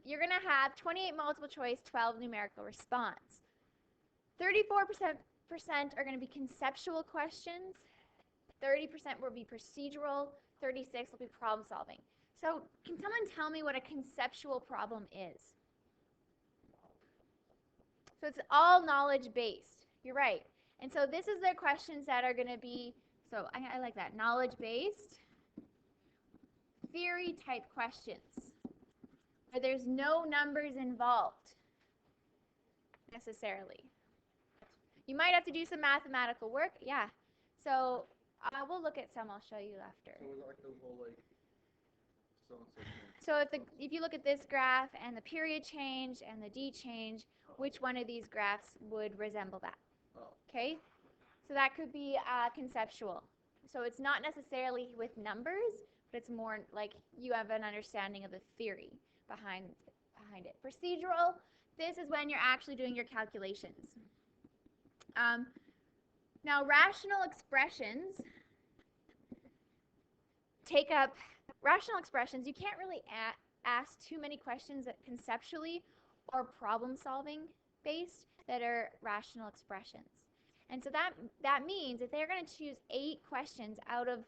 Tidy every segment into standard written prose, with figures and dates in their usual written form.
you're going to have 28 multiple choice, 12 numerical response. 34% are going to be conceptual questions. 30% will be procedural. 36 will be problem solving. So can someone tell me what a conceptual problem is? So it's all knowledge based. You're right. And so this is the questions that are going to be, so I like that, knowledge based, theory type questions where there's no numbers involved necessarily. You might have to do some mathematical work. Yeah. So we'll look at some. I'll show you after. So like the whole like so if you look at this graph and the period change and the D change, which one of these graphs would resemble that? Okay. So that could be conceptual. So it's not necessarily with numbers, but it's more like you have an understanding of the theory behind it. Procedural, this is when you're actually doing your calculations. Now, rational expressions take up, rational expressions, you can't really ask too many questions that conceptually or problem solving based that are rational expressions. And so that means that they're going to choose 8 questions out of,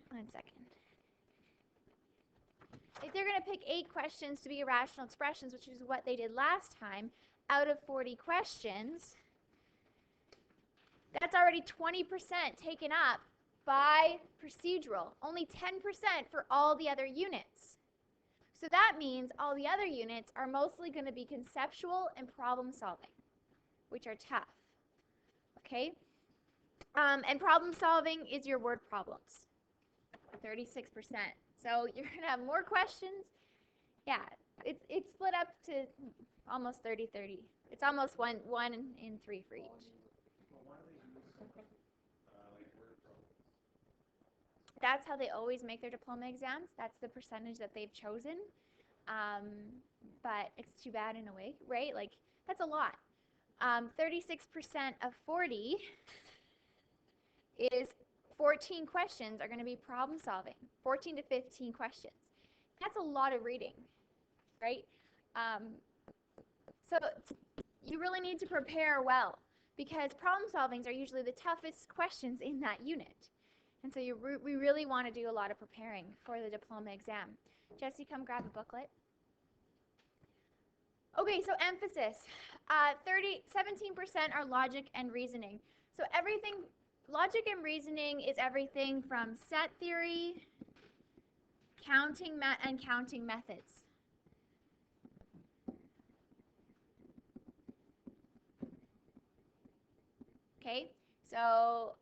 one second. If they're going to pick 8 questions to be rational expressions, which is what they did last time, out of 40 questions, that's already 20% taken up by procedural, only 10% for all the other units. So that means all the other units are mostly going to be conceptual and problem solving, which are tough. Okay? And problem solving is your word problems, 36%. So you're going to have more questions. Yeah, it's split up to almost 30-30. It's almost one in 3 for each. That's how they always make their diploma exams. That's the percentage that they've chosen. But it's too bad in a way, right? Like, that's a lot. 36% of 40 is 14 questions are going to be problem solving. 14 to 15 questions. That's a lot of reading, right? So you really need to prepare well because problem solvings are usually the toughest questions in that unit. And so we really want to do a lot of preparing for the diploma exam. Jesse, come grab a booklet. Okay, so emphasis. 17% are logic and reasoning. So everything, logic and reasoning is everything from set theory, counting methods. Okay, so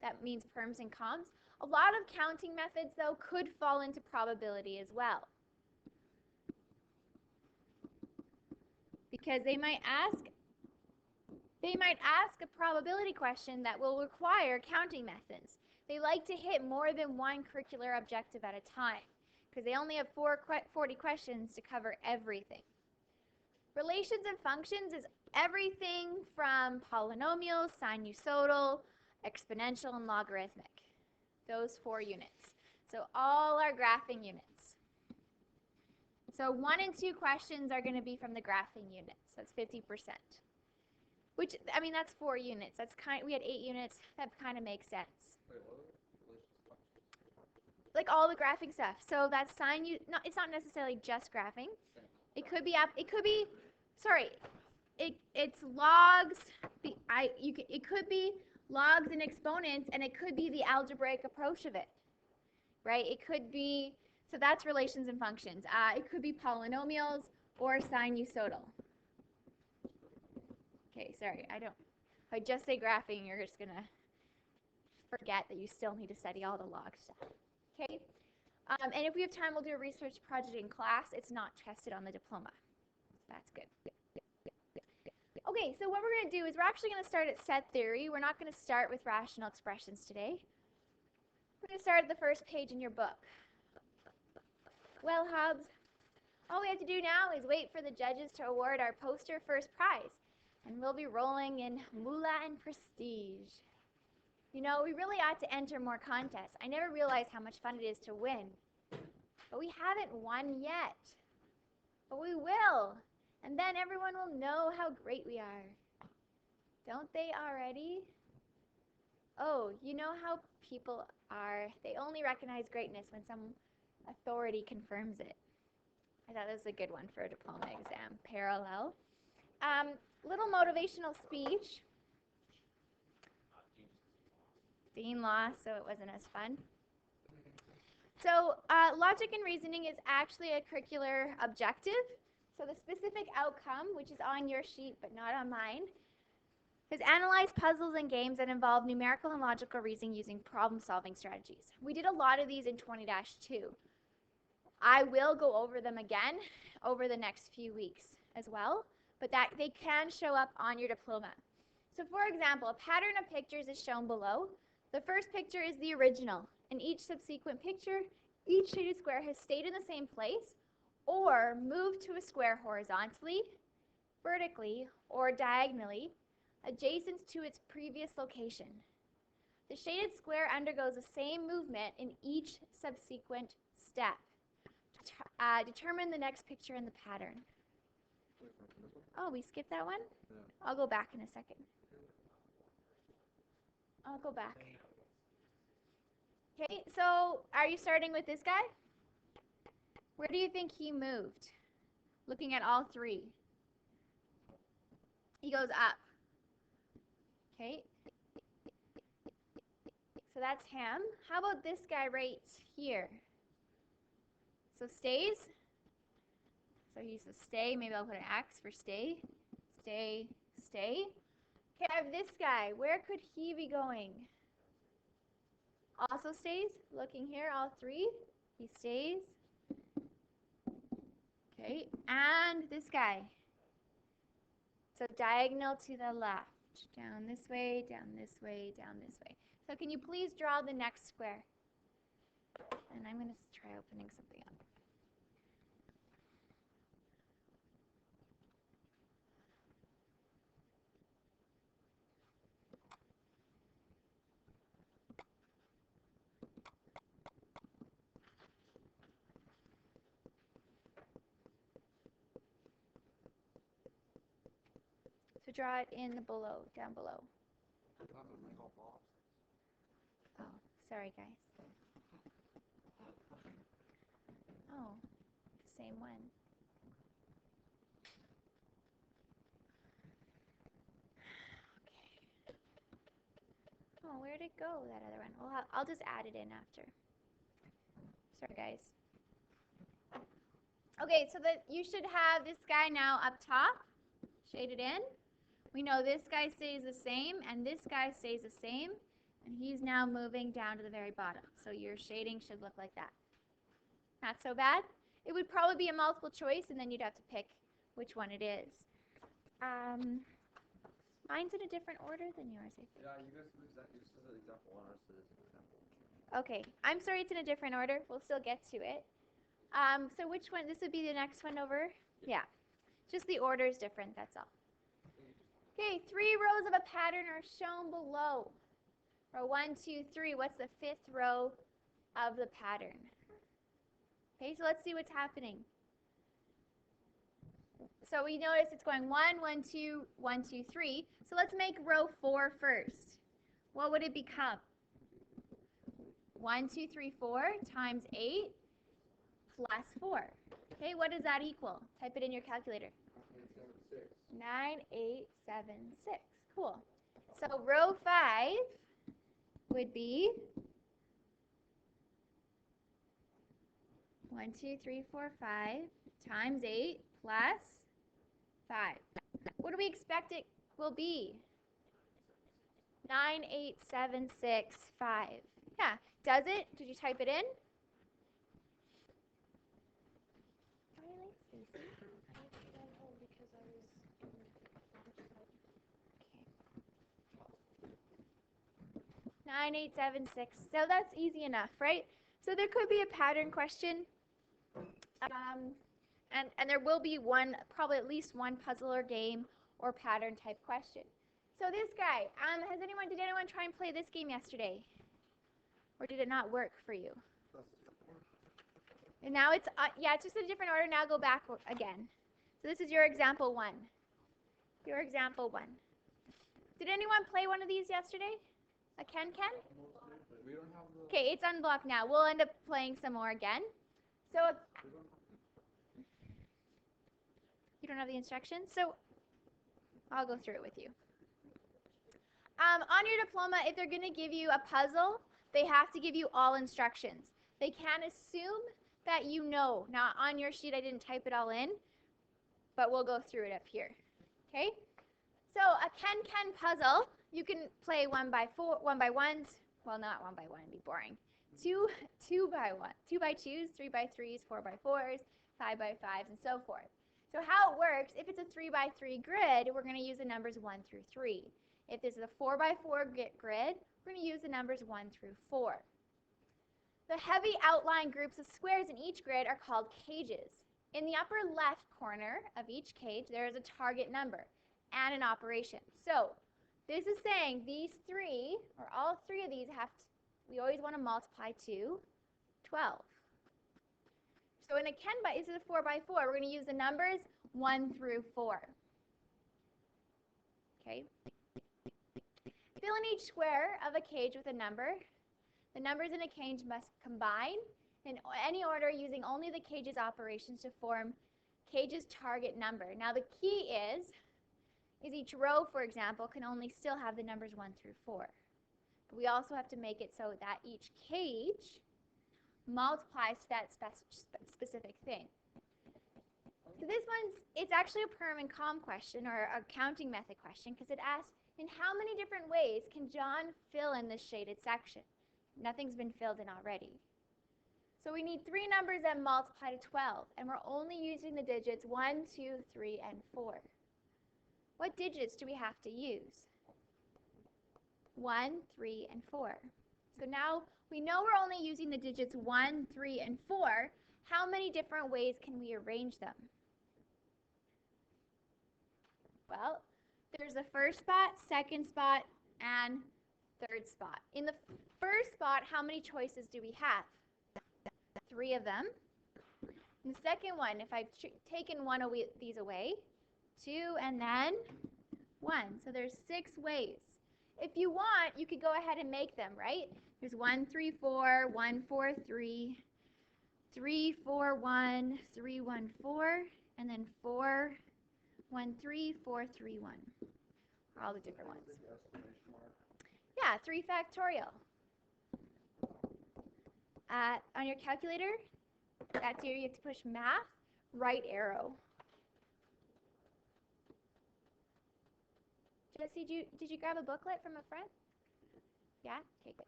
that means perms and consts. A lot of counting methods, though, could fall into probability as well. Because they might ask a probability question that will require counting methods. They like to hit more than one curricular objective at a time because they only have 40 questions to cover everything. Relations and functions is everything from polynomials, sinusoidal, exponential, and logarithmic. Those 4 units. So all our graphing units. So 1 and 2 questions are going to be from the graphing units. That's 50%. Which, I mean, that's 4 units. That's we had 8 units. That kind of makes sense. Like all the graphing stuff. So that's it's not necessarily just graphing. It's logs. It could be logs and exponents, and it could be the algebraic approach of it, right? It could be, so that's relations and functions. It could be polynomials or sinusoidal. Okay, sorry, if I just say graphing, you're just gonna forget that you still need to study all the log stuff. Okay, and if we have time, we'll do a research project in class. It's not tested on the diploma. That's good. Okay, so what we're going to do is we're actually going to start at set theory. We're not going to start with rational expressions today. We're going to start at the first page in your book. Well, Hobbs, all we have to do now is wait for the judges to award our poster first prize, and we'll be rolling in moolah and prestige. You know, we really ought to enter more contests. I never realized how much fun it is to win. But we haven't won yet. But we will. And then everyone will know how great we are. Don't they already? Oh, you know how people are. They only recognize greatness when some authority confirms it. I thought that was a good one for a diploma exam. Parallel. Little motivational speech. Dean lost, so it wasn't as fun. So logic and reasoning is actually a curricular objective. So the specific outcome, which is on your sheet but not on mine, is analyze puzzles and games that involve numerical and logical reasoning using problem-solving strategies. We did a lot of these in 20-2. I will go over them again over the next few weeks as well, but that they can show up on your diploma. So for example, a pattern of pictures is shown below. The first picture is the original. In each subsequent picture, each shaded square has stayed in the same place or moved to a square horizontally, vertically, or diagonally, adjacent to its previous location. The shaded square undergoes the same movement in each subsequent step. Determine the next picture in the pattern. Oh, we skipped that one? Yeah. I'll go back in a second. I'll go back. Okay, so are you starting with this guy? Where do you think he moved? Looking at all three. He goes up. Okay. So that's him. How about this guy right here? So stays. So he's a stay. Maybe I'll put an X for stay. Stay, stay. Okay, I have this guy. Where could he be going? Also stays. Looking here, all three. He stays. Okay, and this guy. So diagonal to the left. Down this way, down this way, down this way. So can you please draw the next square? And I'm going to try opening something up. So draw it in the below, down below. Oh, sorry guys. Oh, the same one. Okay. Oh, where'd it go, that other one? Well, I'll just add it in after. Sorry guys. Okay, so that you should have this guy now up top, shaded in. We know this guy stays the same, and this guy stays the same, and he's now moving down to the very bottom. So your shading should look like that. Not so bad. It would probably be a multiple choice, and then you'd have to pick which one it is. Mine's in a different order than yours, I think. Yeah, you guys use that. This is example one, ours is example. Okay, I'm sorry it's in a different order. We'll still get to it. So which one? This would be the next one over? Yeah. Just the order is different, that's all. Okay, 3 rows of a pattern are shown below. Row 1, 2, 3. What's the 5th row of the pattern? Okay, so let's see what's happening. So we notice it's going 1, 1, 2, 1, 2, 3. So let's make row 4 first. What would it become? 1, 2, 3, 4 times 8 plus 4. Okay, what does that equal? Type it in your calculator. 9876. Cool. So row 5 would be 1, 2, 3, 4, 5 times 8 plus 5. What do we expect it will be? 98765. Yeah. Does it? Did you type it in? Okay. 9876. So that's easy enough, right? So there could be a pattern question. And there will be one, probably at least one puzzle or game or pattern type question. So this guy, did anyone try and play this game yesterday? Or did it not work for you? And now it's, yeah, it's just a different order. Now go back again. So this is your example 1. Your example 1. Did anyone play one of these yesterday? A Ken? We don't have the. Okay, it's unblocked now. We'll end up playing some more again. So you don't have the instructions? So I'll go through it with you. On your diploma, if they're going to give you a puzzle, they have to give you all instructions. They can't assume that you know. Now, on your sheet, I didn't type it all in, but we'll go through it up here. Okay? So a Ken puzzle, you can play 1 by 1s. Well, not 1 by 1, it'd be boring. 2 by 1, 2 by 2s, 3 by 3s, 4 by 4s, 5 by 5s, and so forth. So how it works, if it's a 3 by 3 grid, we're going to use the numbers 1 through 3. If this is a 4 by 4 grid, we're going to use the numbers 1 through 4. The heavy outline groups of squares in each grid are called cages. In the upper left corner of each cage, there is a target number and an operation. So this is saying these 3, or all 3 of these we always want to multiply to 12. So in a Ken by, this is a 4 by 4, we're going to use the numbers 1 through 4. Okay. Fill in each square of a cage with a number. The numbers in a cage must combine in any order using only the cage's operations to form cage's target number. Now the key is each row, for example, can only still have the numbers 1 through 4. But we also have to make it so that each cage multiplies to that specific thing. So this one's, it's actually a perm and com question, or a counting method question, because it asks, in how many different ways can John fill in this shaded section? Nothing's been filled in already. So we need 3 numbers that multiply to 12, and we're only using the digits 1, 2, 3, and 4. What digits do we have to use? 1, 3, and 4. So now we know we're only using the digits 1, 3, and 4. How many different ways can we arrange them? Well, there's the first spot, second spot, and third spot. In the first spot, how many choices do we have? 3 of them. In the second one, if I've taken one of these away, 2 and then 1. So there's 6 ways. If you want, you could go ahead and make them, right? There's 1, 3, 4, 1, 4, 3, 3, 4, 1, 3, 1, 4, and then 4, 1, 3, 4, 3, 1. All the different ones. Yeah, 3 factorial. On your calculator, that's here, you have to push math, right arrow. Jesse, did you grab a booklet from a friend? Yeah? Okay, good.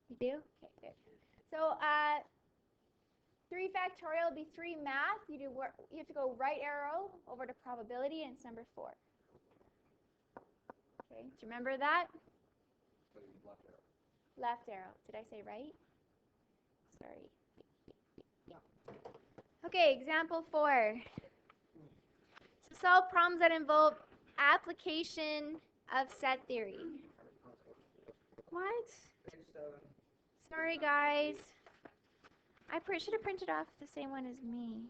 You do? Okay, good. So 3 factorial would be 3 math. You have to go right arrow over to probability, and it's number 4. Okay, do you remember that? Left arrow. Did I say right? Sorry. Okay, example 4. So solve problems that involve application of set theory. What? Sorry, guys. I should have printed off the same one as me.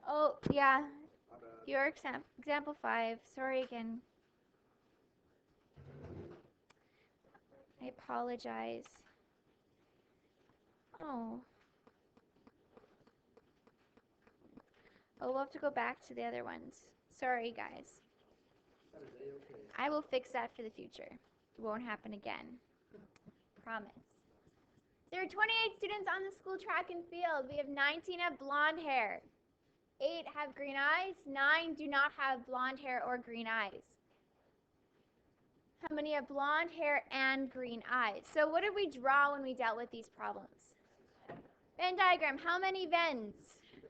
Oh, yeah. Your example 5. Sorry again. I apologize. Oh. Oh, we'll have to go back to the other ones. Sorry, guys. I will fix that for the future. It won't happen again. Promise. There are 28 students on the school track and field. We have 19 have blonde hair. 8 have green eyes. 9 do not have blonde hair or green eyes. How many have blonde hair and green eyes? So what did we draw when we dealt with these problems? Venn diagram. How many Venns?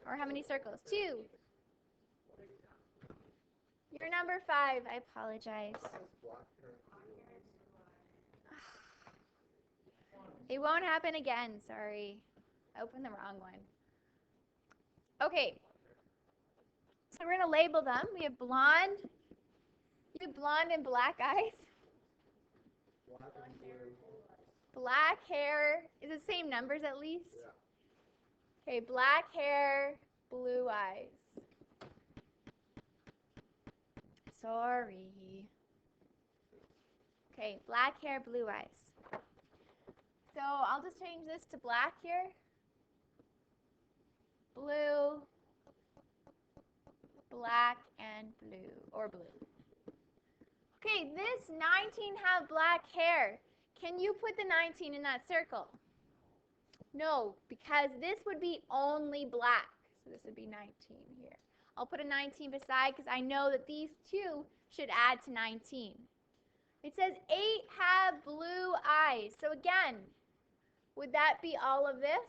Or how many circles? 2. You're number 5. I apologize. It won't happen again. Sorry. I opened the wrong one. Okay. So we're going to label them. We have blonde. You have blonde and black eyes. Black hair. Is the same numbers at least? Yeah. Okay, black hair, blue eyes. Sorry. Okay, black hair, blue eyes. So I'll just change this to black here. Blue, black, and blue, or blue. Okay, this 19 have black hair. Can you put the 19 in that circle? No, because this would be only black. So this would be 19 here. I'll put a 19 beside because I know that these two should add to 19. It says 8 have blue eyes. So again, would that be all of this?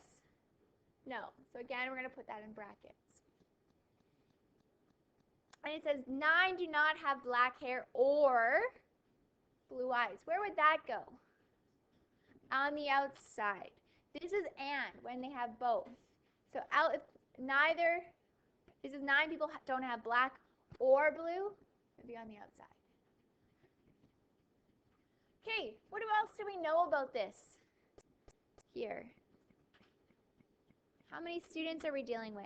No. So again, we're going to put that in brackets. And it says 9 do not have black hair or blue eyes. Where would that go? On the outside. This is and when they have both. So if neither, this is 9 people don't have black or blue, it would be on the outside. Okay, what else do we know about this here? How many students are we dealing with?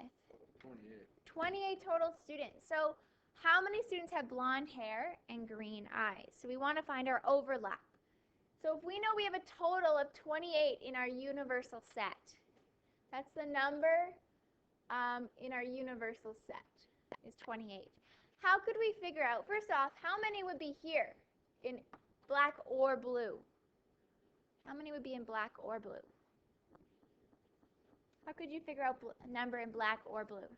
28. 28 total students. So how many students have blonde hair and green eyes? So we want to find our overlap. So if we know we have a total of 28 in our universal set, that's the number in our universal set is 28. How could we figure out, first off, how many would be here in black or blue? How many would be in black or blue? How could you figure out a number in black or blue?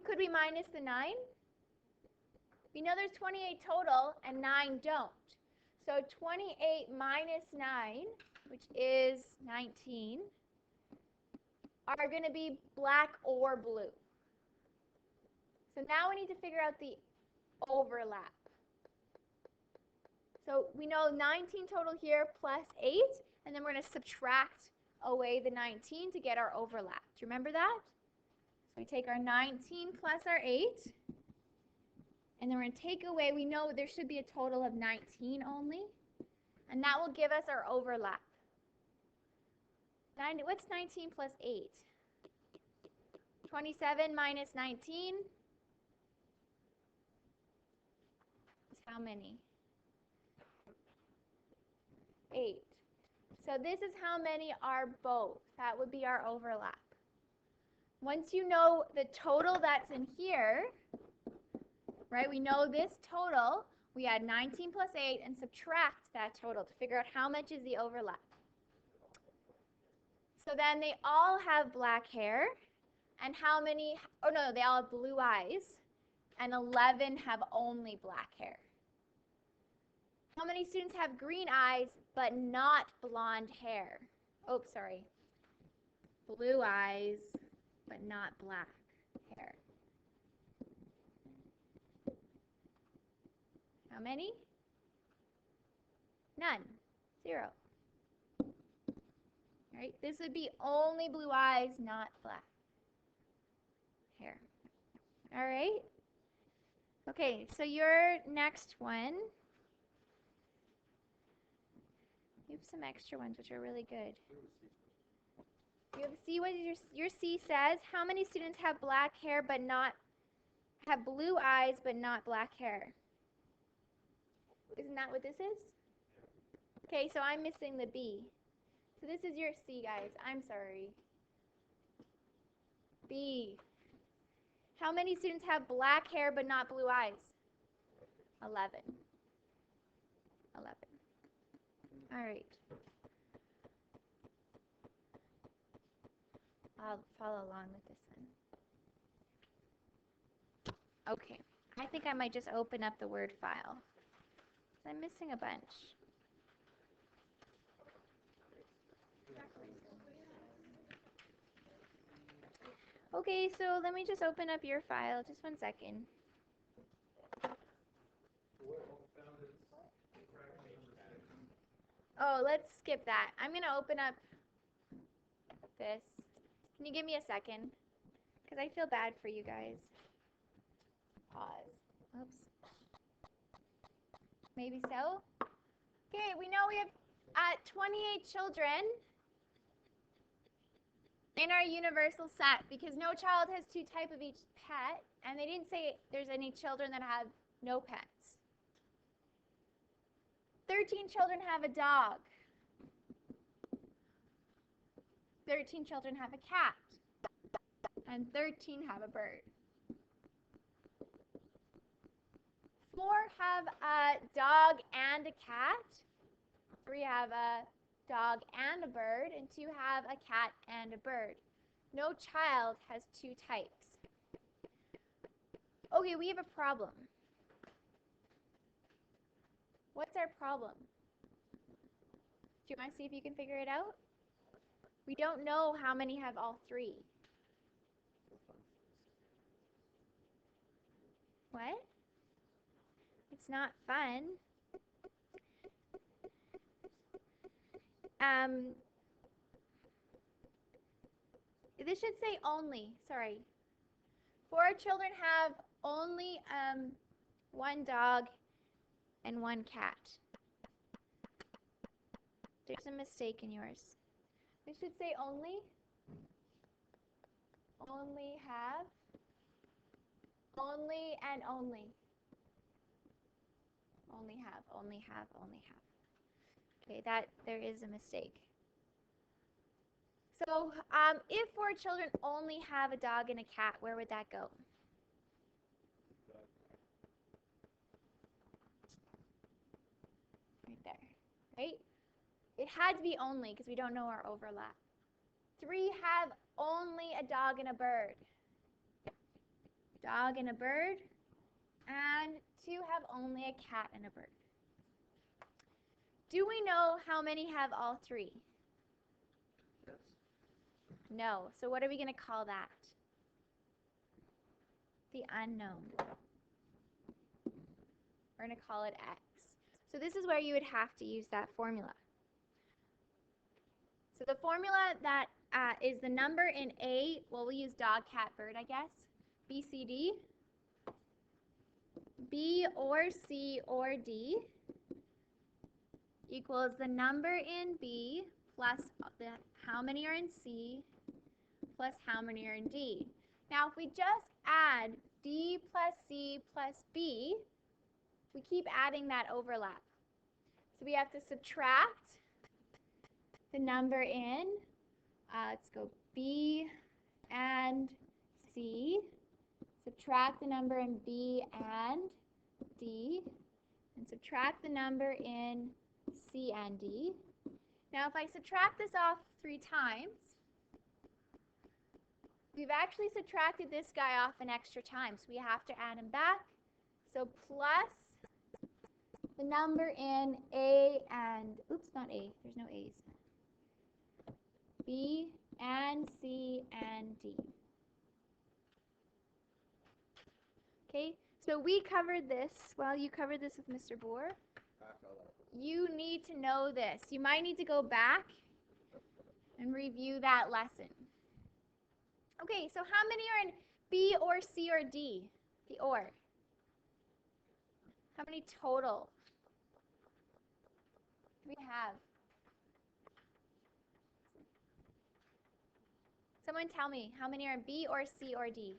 Could we minus the 9? We know there's 28 total and 9 don't. So 28 minus 9, which is 19, are going to be black or blue. So now we need to figure out the overlap. So we know 19 total here plus 8, and then we're going to subtract away the 19 to get our overlap. Do you remember that? So we take our 19 plus our 8, and then we're going to take away, we know there should be a total of 19 only, and that will give us our overlap. What's 19 plus 8? 27 minus 19 is how many? 8. So this is how many are both. That would be our overlap. Once you know the total that's in here, right, we know this total, we add 19 plus 8 and subtract that total to figure out how much is the overlap. So then they all have black hair, and how many, oh no, they all have blue eyes, and 11 have only black hair. How many students have green eyes but not blonde hair? Oh, sorry. Blue eyes but not black hair. How many? None. 0. Right? This would be only blue eyes, not black hair. All right? Okay, so your next one, you have some extra ones which are really good. You have C. What your C says? How many students have black hair but not have blue eyes but not black hair? Isn't that what this is? Okay, so I'm missing the B. So this is your C, guys. I'm sorry. B. How many students have black hair but not blue eyes? 11. 11. All right. I'll follow along with this one. Okay. I think I might just open up the Word file. I'm missing a bunch. Okay, so let me just open up your file. Just 1 second. Oh, let's skip that. I'm going to open up this. Can you give me a second? Because I feel bad for you guys. Pause. Oops. Maybe so. Okay, we know we have 28 children in our universal set because no child has two types of each pet, and they didn't say there's any children that have no pets. 13 children have a dog. 13 children have a cat. And 13 have a bird. 4 have a dog and a cat. 3 have a dog and a bird. And 2 have a cat and a bird. No child has two types. Okay, we have a problem. What's our problem? Do you want to see if you can figure it out? We don't know how many have all 3. What? It's not fun. This should say only. Sorry. 4 children have only 1 dog and 1 cat. There's a mistake in yours. It should say only. Only have. Only and only. Only have, only have, only have. Okay, there is a mistake. So if 4 children only have a dog and a cat, where would that go? Right there, right? It had to be only because we don't know our overlap. 3 have only a dog and a bird. Dog and a bird. And 2 have only a cat and a bird. Do we know how many have all 3? Yes. No. So what are we going to call that? The unknown. We're going to call it x. So this is where you would have to use that formula. So the formula that is the number in A, well, we'll use dog, cat, bird, I guess. B, C, D. B or C or D equals the number in B plus how many are in C plus how many are in D. Now, if we just add D plus C plus B, we keep adding that overlap. So we have to subtract the number in, let's go B and C, subtract the number in B and D, and subtract the number in C and D. Now if I subtract this off 3 times, we've actually subtracted this guy off an extra time, so we have to add him back. So plus the number in A and, oops, not A, there's no A's. B and C and D. Okay, so we covered this. Well, you covered this with Mr. Bohr. You need to know this. You might need to go back and review that lesson. Okay, so how many are in B or C or D? The or. How many total do we have? Someone tell me, how many are in B or C or D?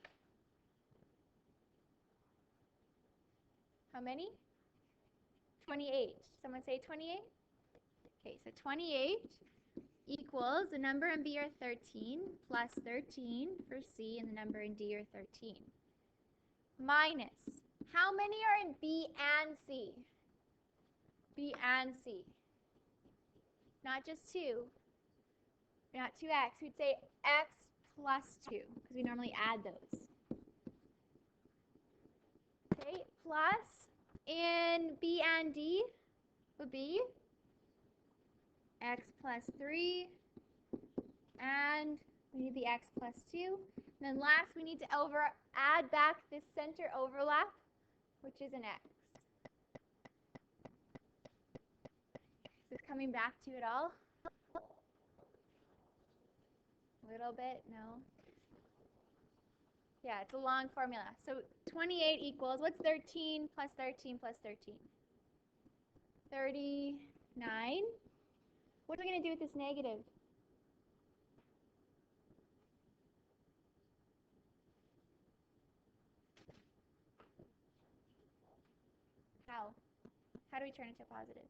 How many? 28. Someone say 28? Okay, so 28 equals the number in B are 13 plus 13 for C, and the number in D are 13. Minus, how many are in B and C? B and C. Not just 2. Not 2x. We'd say x plus 2 because we normally add those. Okay, plus in B and D would be x plus 3, and we need the x plus 2. And then last, we need to add back this center overlap, which is an x. Is this coming back to it all? A little bit, no? Yeah, it's a long formula. So 28 equals, what's 13 plus 13 plus 13? 39. What are we going to do with this negative? How? How do we turn it to positive?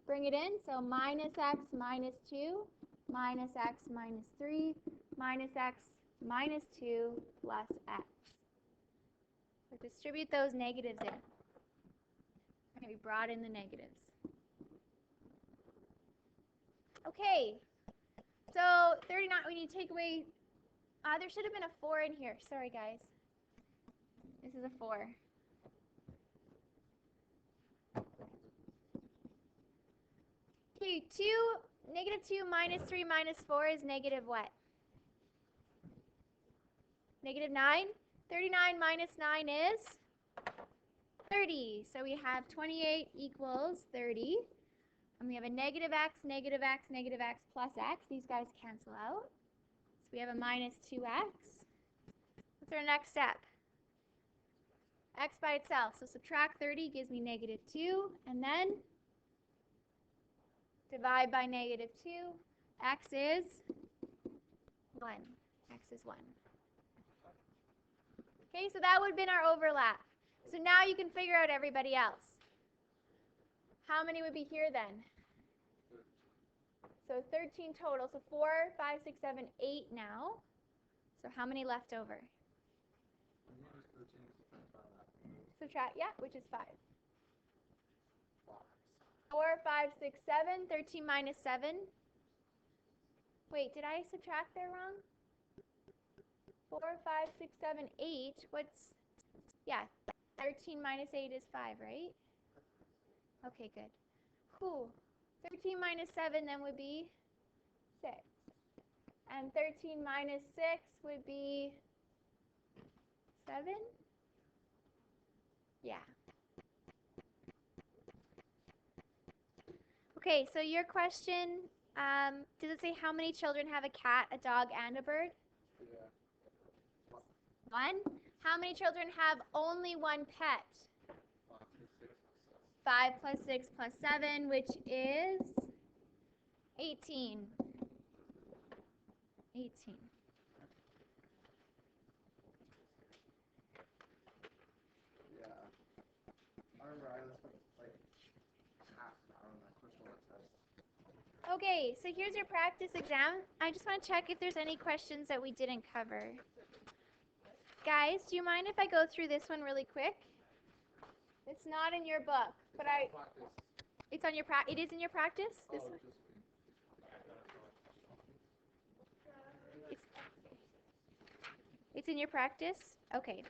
Bring it in, so minus x minus 2, minus x minus 3, minus x minus 2 plus x. So distribute those negatives in. Okay, we brought in the negatives. Okay, so 39, we need to take away, there should have been a 4 in here. Sorry, guys. This is a 4. Okay, negative 2 minus 3 minus 4 is negative what? Negative 9. 39 minus 9 is 30. So we have 28 equals 30. And we have a negative x, negative x, negative x plus x. These guys cancel out. So we have a minus 2x. What's our next step? X by itself. So subtract 30 gives me negative 2. And then divide by negative 2. X is 1. X is 1. Okay, so that would have been our overlap. So now you can figure out everybody else. How many would be here then? So 13 total. So 4, 5, 6, 7, 8 now. So how many left over? Subtract, yeah, which is 5. 4, 5, 6, 7. 13 minus 7. Wait, did I subtract there wrong? 4, 5, 6, 7, 8. What's, yeah, 13 minus 8 is 5, right? Okay, good. Cool. 13 minus 7 then would be 6. And 13 minus 6 would be 7? Yeah. Okay, so your question, does it say how many children have a cat, a dog, and a bird? Yeah. 1. How many children have only one pet? 5 5 plus 6 plus 7, which is 18. 18. Yeah. I remember I was like half an hour on that question test. Okay, so here's your practice exam. I just want to check if there's any questions that we didn't cover. Guys, do you mind if I go through this one really quick? It's not in your book, but it's on your it is in your practice? This one? It's in your practice? Okay,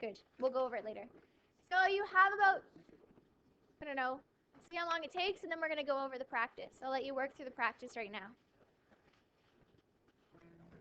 good. We'll go over it later. So you have about, I don't know, see how long it takes, and then we're going to go over the practice. I'll let you work through the practice right now.